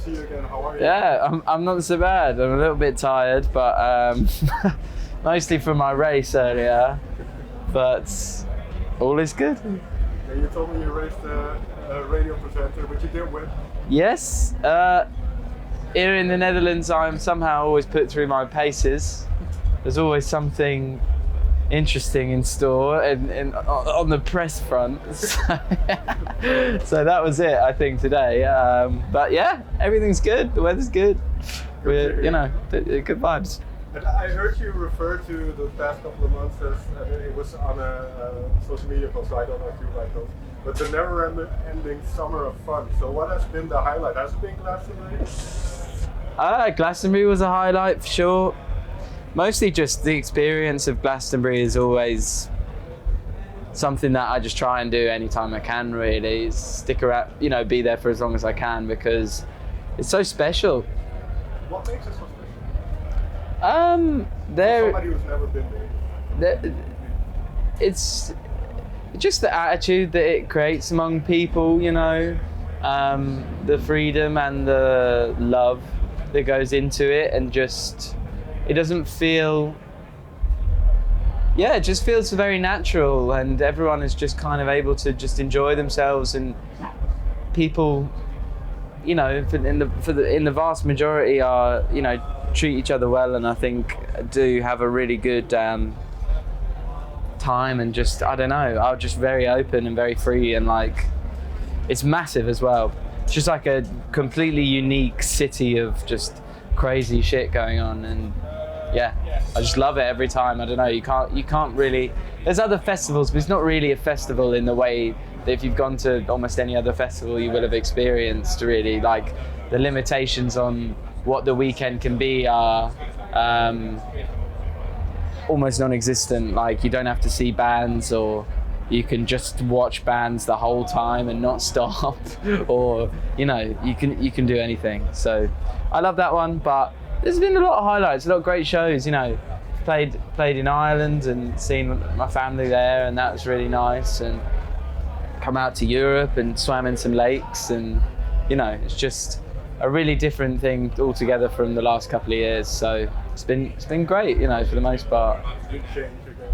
see you again. How are you? Yeah, I'm not so bad. I'm a little bit tired, but mostly from my race earlier. But all is good. Yeah, you told me you raced a radio presenter, but you didn't win. Yes. Here in the Netherlands, I'm somehow always put through my paces. There's always something interesting in store and on the press front. So that was it, I think, today. But yeah, everything's good. The weather's good. We're, good vibes. And I heard you refer to the past couple of months as it was on a social media post, so I don't know if you write those, but the never-ending summer of fun. So what has been the highlight? Has it been Glastonbury? Glastonbury was a highlight for sure. Mostly just the experience of Glastonbury is always something that I just try and do anytime I can, really. Is stick around, be there for as long as I can because it's so special. What makes it so special? Somebody who's never been there. It's just the attitude that it creates among people, the freedom and the love that goes into it, and just it doesn't feel it just feels very natural, and everyone is just kind of able to just enjoy themselves, and people in the vast majority are treat each other well, and I think do have a really good time, and just I don't know, are just very open and very free, and it's massive as well. It's just like a completely unique city of just crazy shit going on, and yeah, I just love it every time. I don't know, you can't really, there's other festivals, but it's not really a festival in the way that if you've gone to almost any other festival you will have experienced, really. Like the limitations on what the weekend can be are almost non-existent. Like you don't have to see bands, or you can just watch bands the whole time and not stop, or you can do anything. So I love that one, but there's been a lot of highlights, a lot of great shows. Played in Ireland and seen my family there, and that was really nice. And come out to Europe and swam in some lakes, and it's just a really different thing altogether from the last couple of years. So it's been great, for the most part. Good change again.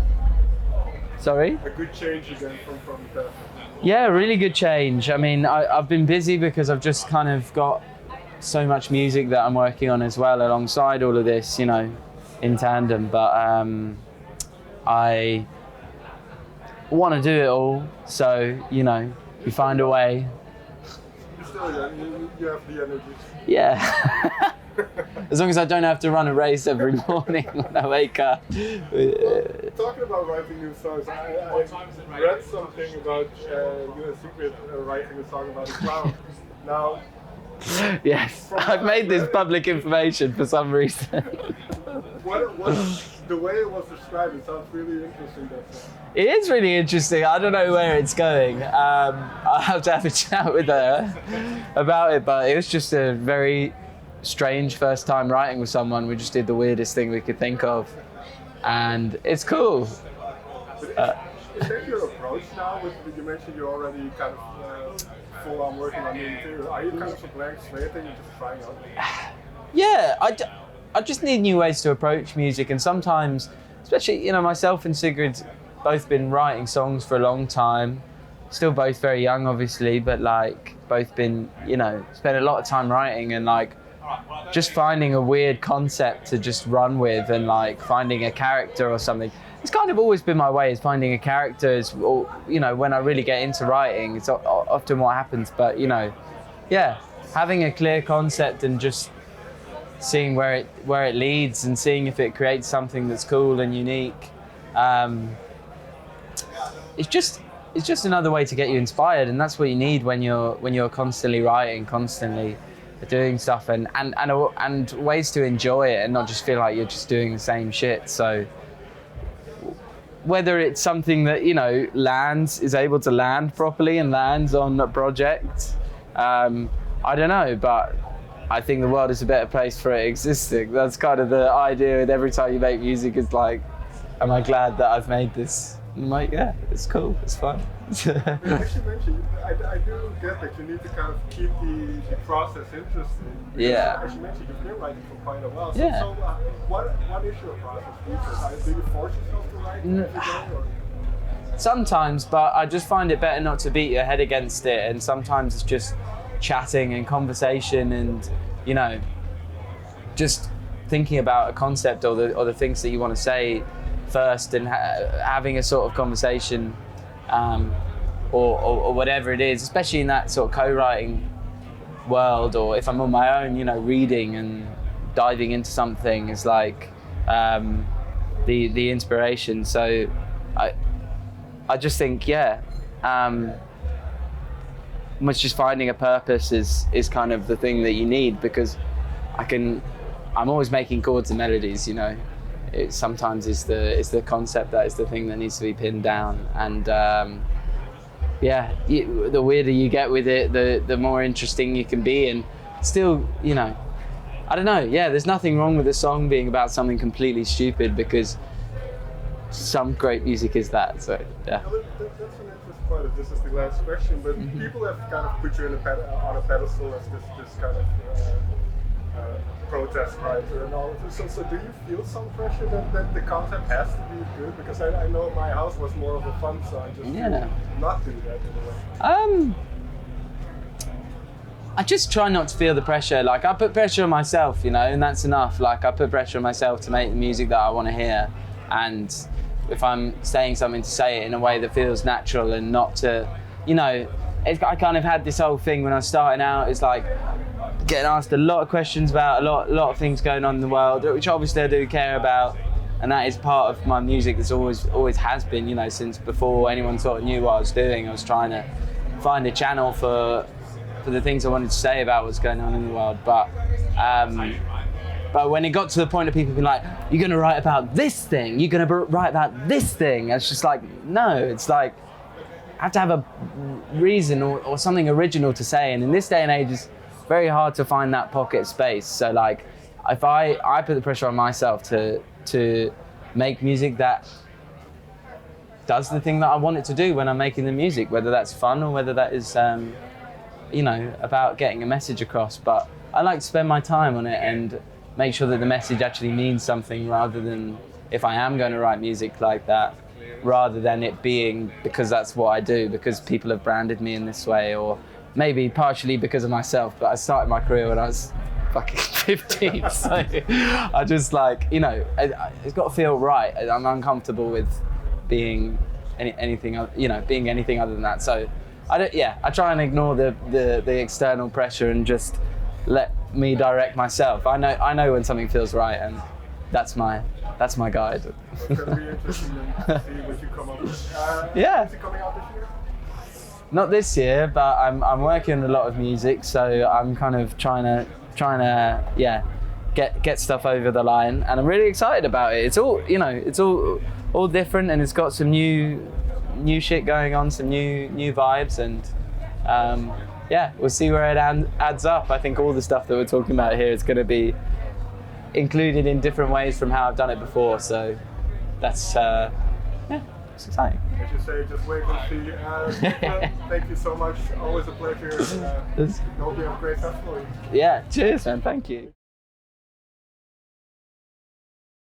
Sorry? A good change again from the past. Yeah, really good change. I mean, I've been busy because I've just kind of got so much music that I'm working on as well alongside all of this, in tandem. But I want to do it all, so you find a way. You're still young, you have the energy. Yeah. As long as I don't have to run a race every morning when I wake up. Talking about writing new songs, I read something about you and Sigrid writing a song about a clown. Now, yes, I've made this public information for some reason. The way it was described, it sounds really interesting. It is really interesting. I don't know where it's going. I'll have to have a chat with her about it, but it was just a very strange first time writing with someone. We just did the weirdest thing we could think of, and it's cool. Is that your approach now? You mentioned you're already kind of full on working on new material. Are you kind of a blank slate and you're just trying out? Yeah, I just need new ways to approach music, and sometimes, especially myself and Sigrid both been writing songs for a long time, still both very young obviously, but both been spent a lot of time writing, and just finding a weird concept to just run with, and finding a character or something. It's kind of always been my way, is finding a character is, when I really get into writing, it's often what happens. But having a clear concept and just seeing where it leads, and seeing if it creates something that's cool and unique. It's just another way to get you inspired, and that's what you need when you're constantly writing, constantly doing stuff, and ways to enjoy it and not just feel like you're just doing the same shit. So whether it's something that is able to land properly and lands on a project, I don't know, but I think the world is a better place for it existing. That's kind of the idea with every time you make music, is am I glad that I've made this I'm like, yeah, it's cool, it's fun. As you mentioned, I do get that you need to kind of keep the process interesting. Yeah. As you mentioned, you've been writing for quite a while. So, Yeah. what is your process these days? Do you force yourself to write every day? Or? Sometimes, but I just find it better not to beat your head against it, and sometimes it's just chatting and conversation and, you know, just thinking about a concept or the things that you want to say first, and having a sort of conversation or whatever it is, especially in that sort of co-writing world, or if I'm on my own, you know, reading and diving into something is like the inspiration. So I just think, yeah, much just finding a purpose is kind of the thing that you need, because I'm always making chords and melodies, you know. It sometimes is the concept that is the thing that needs to be pinned down, and yeah, the weirder you get with it, the more interesting you can be, and still, you know, I don't know. Yeah, there's nothing wrong with a song being about something completely stupid, because some great music is that. So yeah. That's an interesting part. This is the last question, but people have kind of put you on a pedestal as this kind of protest writer and all of this. So do you feel some pressure that the concept has to be good? Because I know My House was more of a fun song, just to not do that in a way. I just try not to feel the pressure. Like, I put pressure on myself, you know, and that's enough. Like, I put pressure on myself to make the music that I want to hear, and if I'm saying something, to say it in a way that feels natural and not to, you know, I kind of had this whole thing when I was starting out. It's like getting asked a lot of questions about a lot of things going on in the world, which obviously I do care about, and that is part of my music. That's always has been, you know, since before anyone sort of knew what I was doing. I was trying to find a channel for the things I wanted to say about what's going on in the world. But when it got to the point of people being like, you're going to write about this thing, you're going to write about this thing, it's just like, no, it's like, I have to have a reason or something original to say. And in this day and age, it's very hard to find that pocket space. So like, if I put the pressure on myself to make music that does the thing that I want it to do when I'm making the music, whether that's fun or whether that is, you know, about getting a message across. But I like to spend my time on it and make sure that the message actually means something, rather than, if I am going to write music like that, rather than it being because that's what I do, because people have branded me in this way, or maybe partially because of myself. But I started my career when I was fucking 15, so I just, like, you know, it's got to feel right. I'm uncomfortable with being anything, you know, being anything other than that. So I try and ignore the external pressure and just let me direct myself. I know when something feels right, and that's my guide. It's going to be interesting to see what you come up with. Yeah. Is it coming out this year? Not this year, but I'm working on a lot of music, so I'm kind of trying to get stuff over the line, and I'm really excited about it. It's all, you know, it's all different, and it's got some new shit going on, some new vibes, and yeah, we'll see where it adds up. I think all the stuff that we're talking about here is going to be included in different ways from how I've done it before. So that's it's exciting. As you say, just wait and see. Thank you so much. Always a pleasure. Hope you have a great festival. Yeah, cheers, man. Thank you.